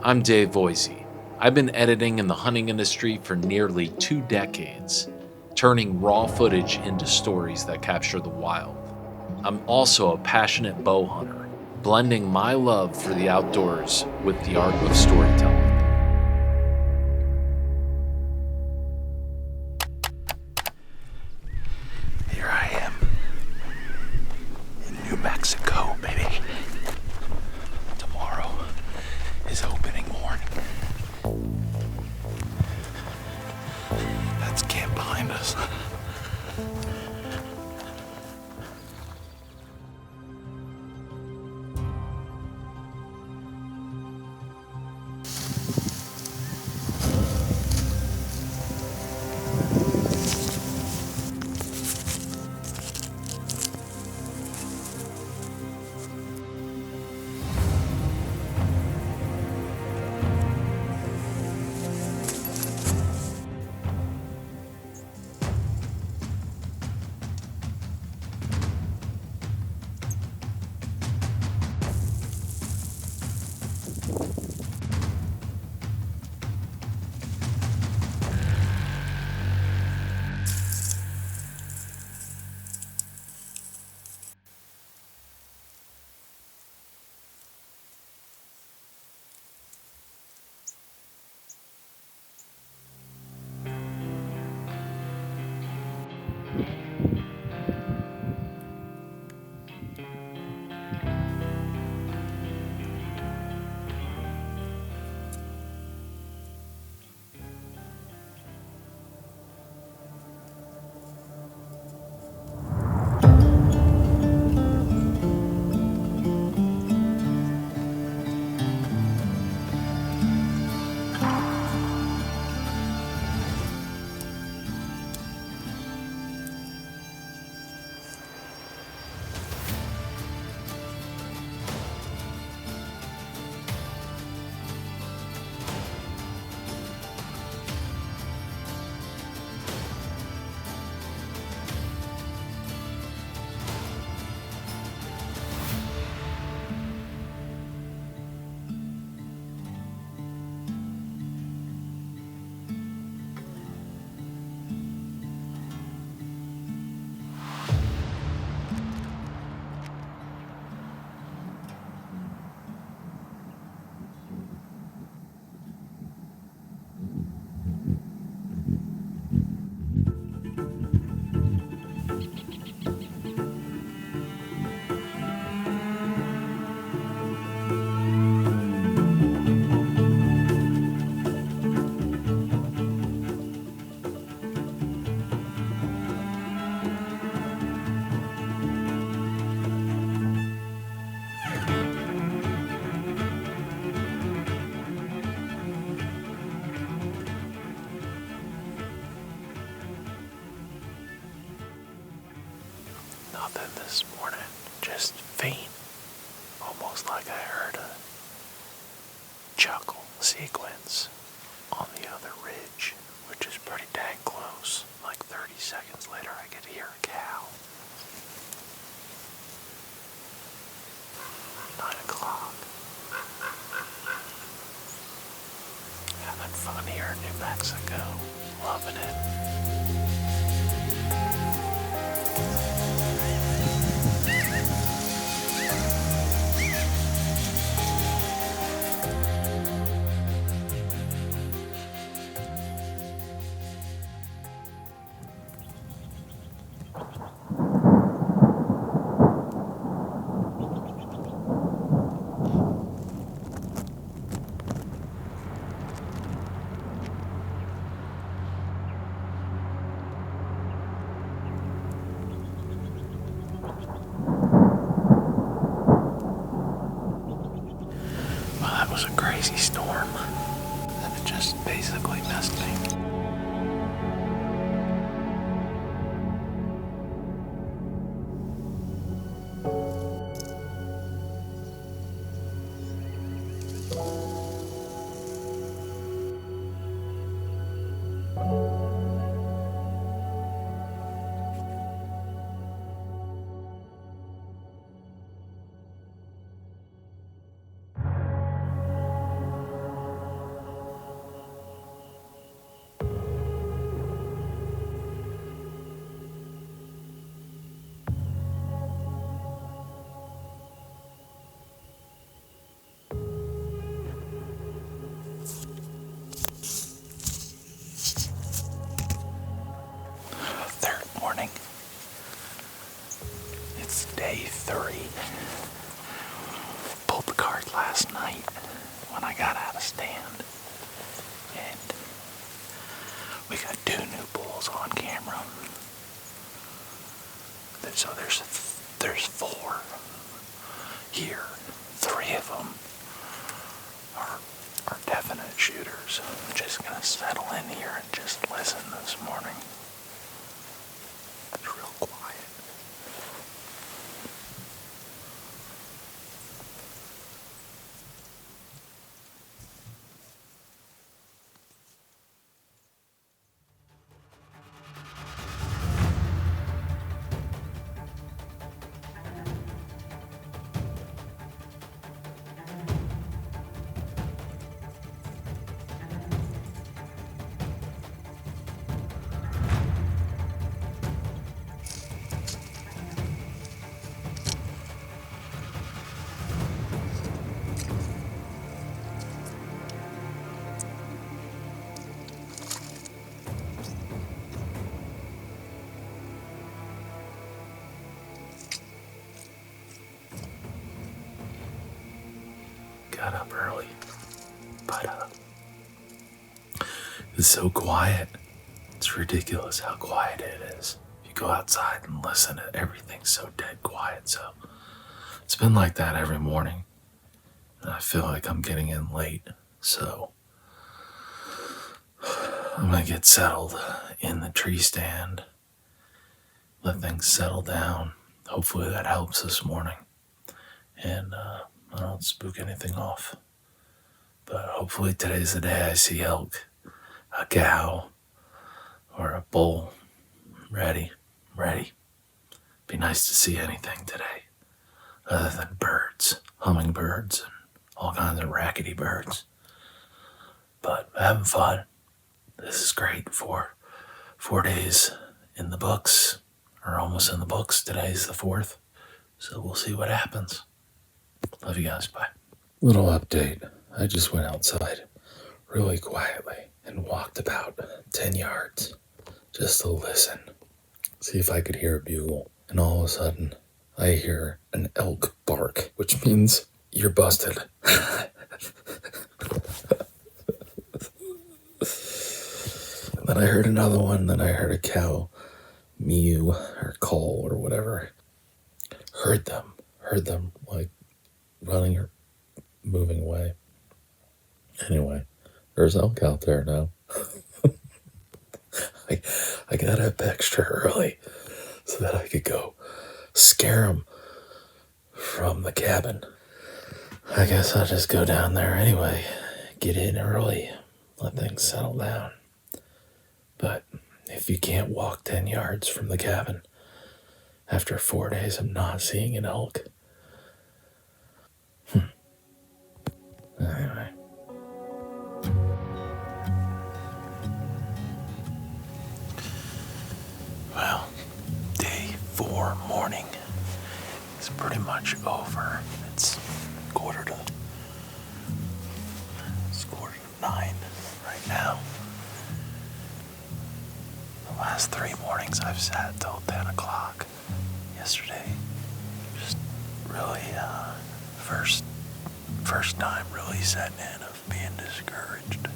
I'm Dave Voisey. I've been editing in the hunting industry for nearly 2 decades, turning raw footage into stories that capture the wild. I'm also a passionate bow hunter, blending my love for the outdoors with the art of storytelling. Here I am in New Mexico, baby. Tomorrow is opening morning. That's camp behind us. Nothing this morning, just faint, almost like I heard a chuckle sequence on the other ridge, which is pretty dang close. Like 30 seconds later, I could hear a cow. 9 o'clock. Having fun here in New Mexico. Loving it. Well, that was a crazy storm. And it just basically messed me. last night when I got out of stand. And we got 2 new bulls on camera. So there's 4 here. 3 of them are definite shooters. I'm just gonna settle in here and just listen this morning. It's real quiet. Got up early, but it's so quiet. It's ridiculous how quiet it is. If you go outside and listen, everything's so dead quiet. So it's been like that every morning, and I feel like I'm getting in late. So I'm gonna get settled in the tree stand, let things settle down. Hopefully that helps this morning, and I don't spook anything off. But hopefully today's the day I see elk, a cow, or a bull. Ready. Be nice to see anything today, other than birds, hummingbirds, and all kinds of rackety birds. But having fun. This is great for 4 days in the books, or almost in the books. Today's the 4th, so we'll see what happens. Love you guys. Bye. Little update. I just went outside really quietly and walked about 10 yards just to listen, see if I could hear a bugle. And all of a sudden, I hear an elk bark, which means you're busted. Then I heard another one, then I heard a cow mew or call or whatever. Heard them like running or moving away. Anyway, there's elk out there now. I got up extra early so that I could go scare them from the cabin. I guess I'll just go down there anyway, get in early, let things settle down. But if you can't walk 10 yards from the cabin after 4 days of not seeing an elk, anyway. Well, day 4 morning is pretty much over. It's quarter to 9 right now. The last 3 mornings I've sat till 10 o'clock. Yesterday, just really first time really setting in of being discouraged.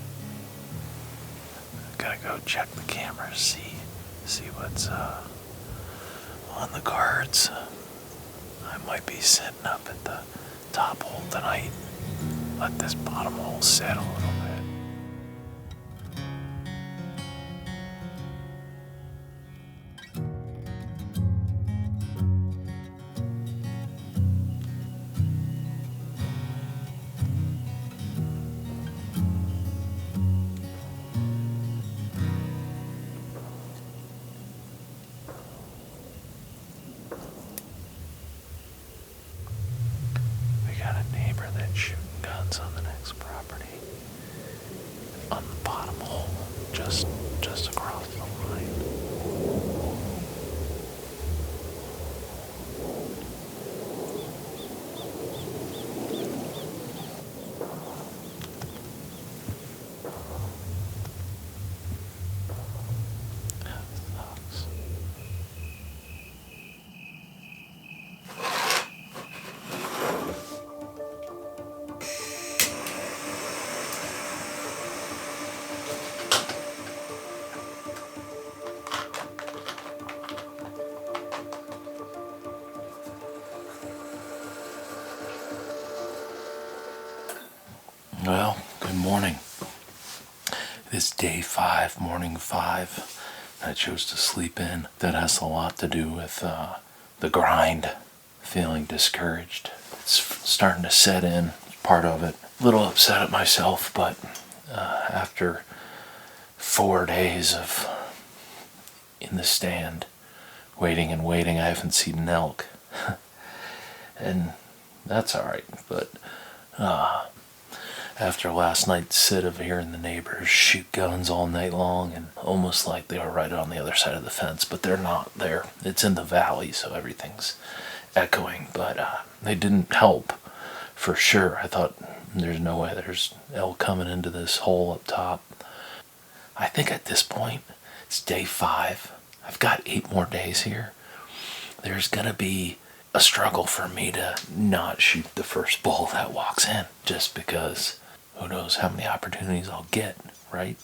Gotta go check the cameras, see what's on the cards. I might be sitting up at the top hole tonight. Let this bottom hole set a little bit. Shooting guns on the next property, on the bottom hole, just across the line. That sucks. Well, good morning. It's day 5, morning 5. I chose to sleep in. That has a lot to do with the grind, feeling discouraged. It's starting to set in, part of it. A little upset at myself, but after 4 days of in the stand, waiting and waiting, I haven't seen an elk. And that's alright, but after last night's sit of hearing the neighbors shoot guns all night long, and almost like they were right on the other side of the fence, but they're not there. It's in the valley, so everything's echoing, but they didn't help for sure. I thought there's no way there's elk coming into this hole up top. I think at this point, it's day 5. I've got 8 more days here. There's gonna be a struggle for me to not shoot the first bull that walks in, just because who knows how many opportunities I'll get, right?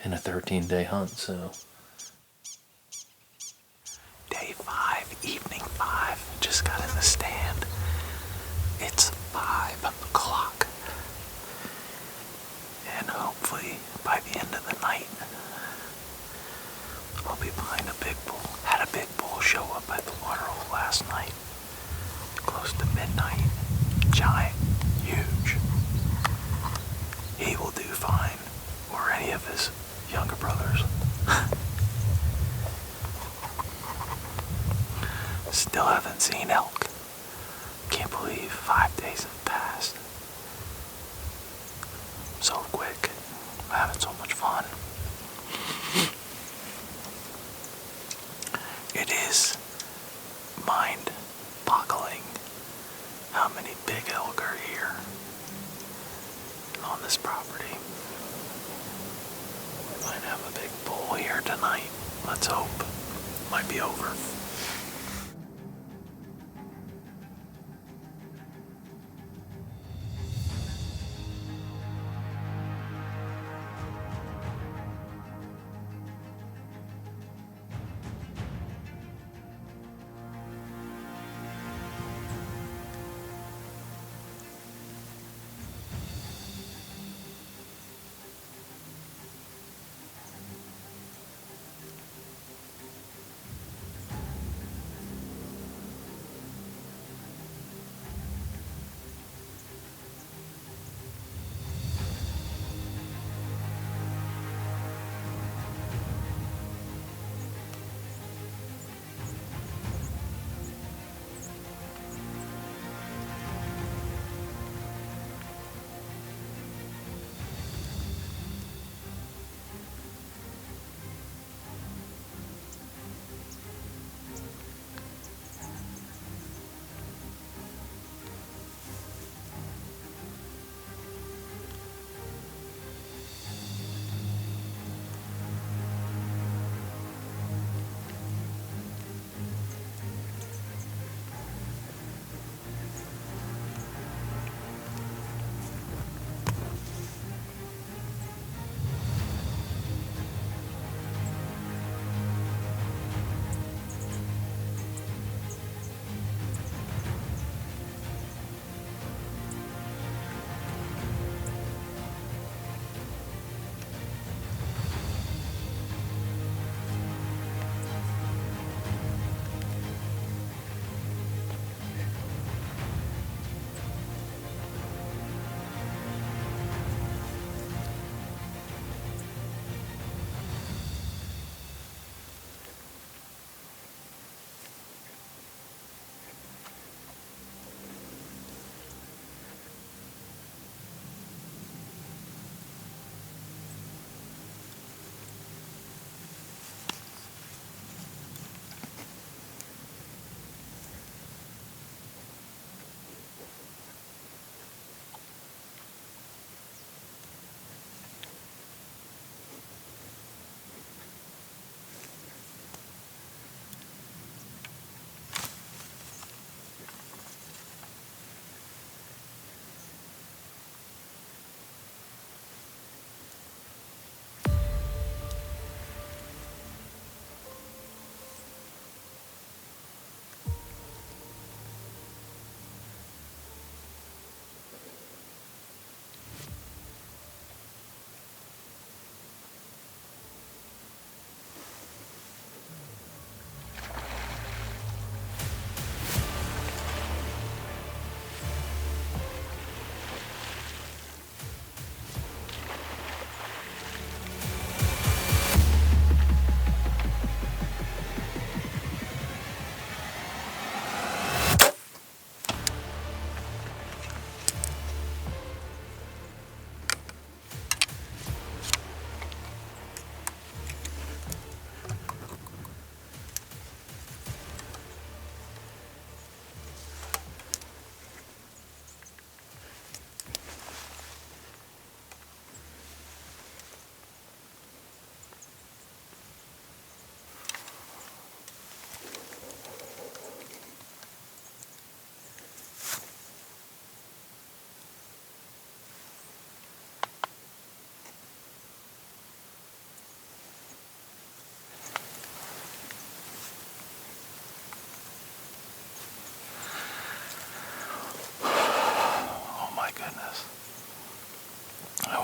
In a 13-day hunt, so. Day 5, evening 5, just got in the stand. It's 5 o'clock. And hopefully by the end of the night, I'll be behind a big bull. Had a big bull show up at the water hole last night, close to midnight. Giant, huge. He will do fine, or any of his younger brothers. Still haven't seen elk. Can't believe 5 days have passed so quick. I'm having so much fun. It is mind-boggling how many big elk are here on this property. We might have a big bull here tonight. Let's hope. Might be over.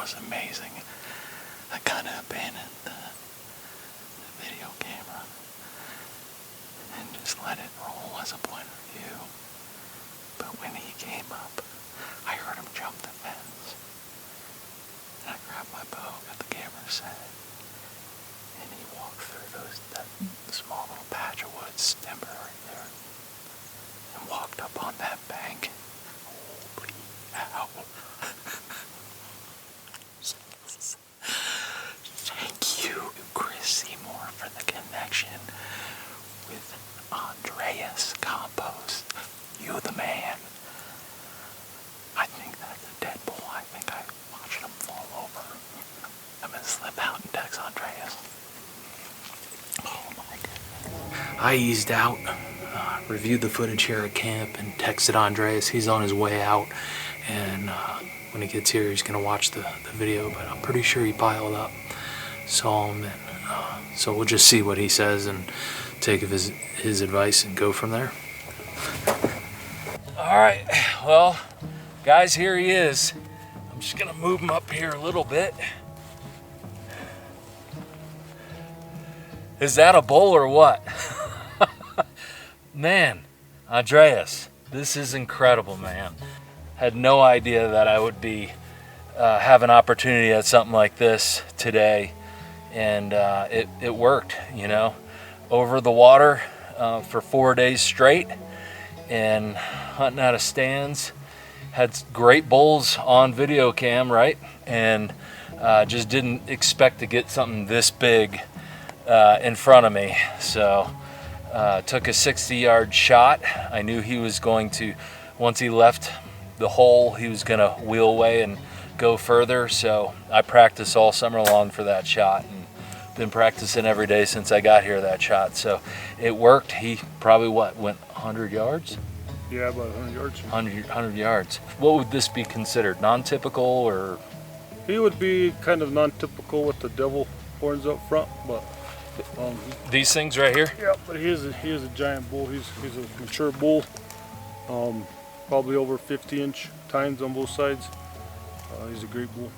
was amazing. I kind of abandoned the video camera and just let it roll as a point of view. But when he came up, I heard him jump the fence. And I grabbed my bow, got the camera set, and he walked through that small little patch of woods, timber right there, and walked up on that bank. Holy cow. Thank you, Chris Seymour, for the connection with Andreas Campos. You the man. I think that's a dead bull. I think I watched him fall over. I'm gonna slip out and text Andreas. Oh my goodness. I eased out, reviewed the footage here at camp, and texted Andreas. He's on his way out, and when he gets here, he's gonna watch the video. But I'm pretty sure he piled up, saw him, and so we'll just see what he says and take of his advice and go from there. All right, well, guys, here he is. I'm just gonna move him up here a little bit. Is that a bull or what? Man, Andreas, this is incredible, man. Had no idea that I would be have an opportunity at something like this today, and it worked, you know. Over the water for 4 days straight, and hunting out of stands. Had great bulls on video cam, right? And just didn't expect to get something this big in front of me. So took a 60-yard shot. I knew he was going to, once he left the hole, he was gonna wheel away and go further. So I practiced all summer long for that shot, and been practicing every day since I got here, that shot. So it worked. He probably, went 100 yards? Yeah, about 100 yards. 100 yards. What would this be considered? Non-typical, or? He would be kind of non-typical with the devil horns up front, but These things right here? yeah, but he is a giant bull. He's a mature bull, probably over 50-inch tines on both sides. He's a great bull.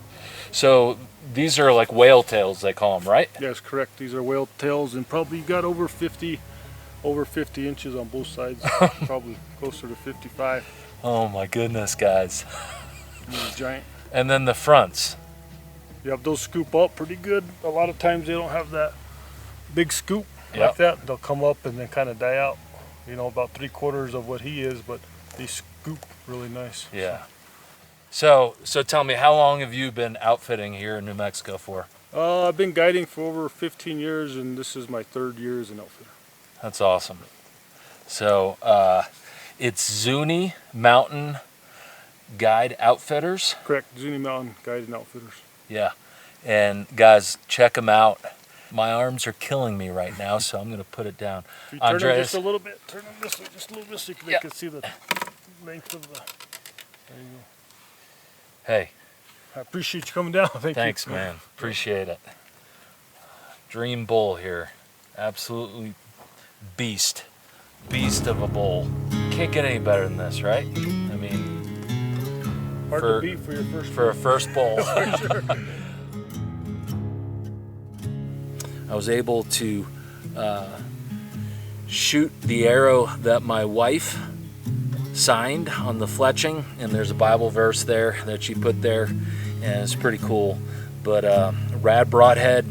So these are like whale tails, they call them, right? Yes, correct. These are whale tails, and probably got over 50 inches on both sides. Probably closer to 55. Oh my goodness, guys. He's giant. And then the fronts. You have those scoop up pretty good. A lot of times they don't have that big scoop Yep. like that. They'll come up and then kind of die out. You know, about 3/4 of what he is, but they scoop really nice. Yeah. So tell me, how long have you been outfitting here in New Mexico for? I've been guiding for over 15 years, and this is my 3rd year as an outfitter. That's awesome. So it's Zuni Mountain Guide Outfitters. Correct, Zuni Mountain Guide and Outfitters. Yeah. And guys, check them out. My arms are killing me right now, so I'm going to put it down. If you turn them Andreas, just a little bit, turn them this way, just a little bit so they can see the length of the... There you go. hey, I appreciate you coming down. thanks, man. Appreciate it. Dream bull here. Absolutely beast of a bull. Can't get any better than this, right? I mean, Hard to beat for your first for a first bull. for sure. I was able to shoot the arrow that my wife signed on the fletching, and there's a Bible verse there that she put there, and it's pretty cool. But rad broadhead.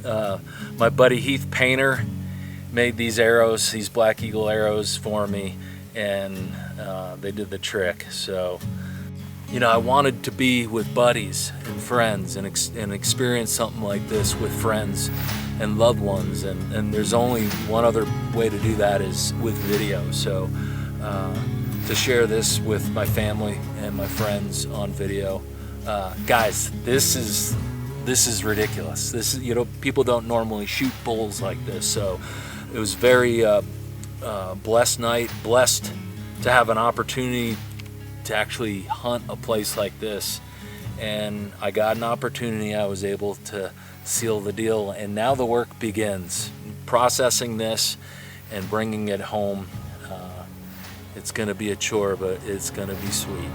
My buddy Heath Painter made these arrows, these Black Eagle arrows for me, and they did the trick. So, you know, I wanted to be with buddies and friends and experience something like this with friends and loved ones, and there's only one other way to do that is with video. So to share this with my family and my friends on video, guys, this is ridiculous. This is, you know, people don't normally shoot bulls like this, so it was very blessed to have an opportunity to actually hunt a place like this, and I got an opportunity. I was able to seal the deal, and now the work begins. Processing this and bringing it home. It's going to be a chore, but it's going to be sweet.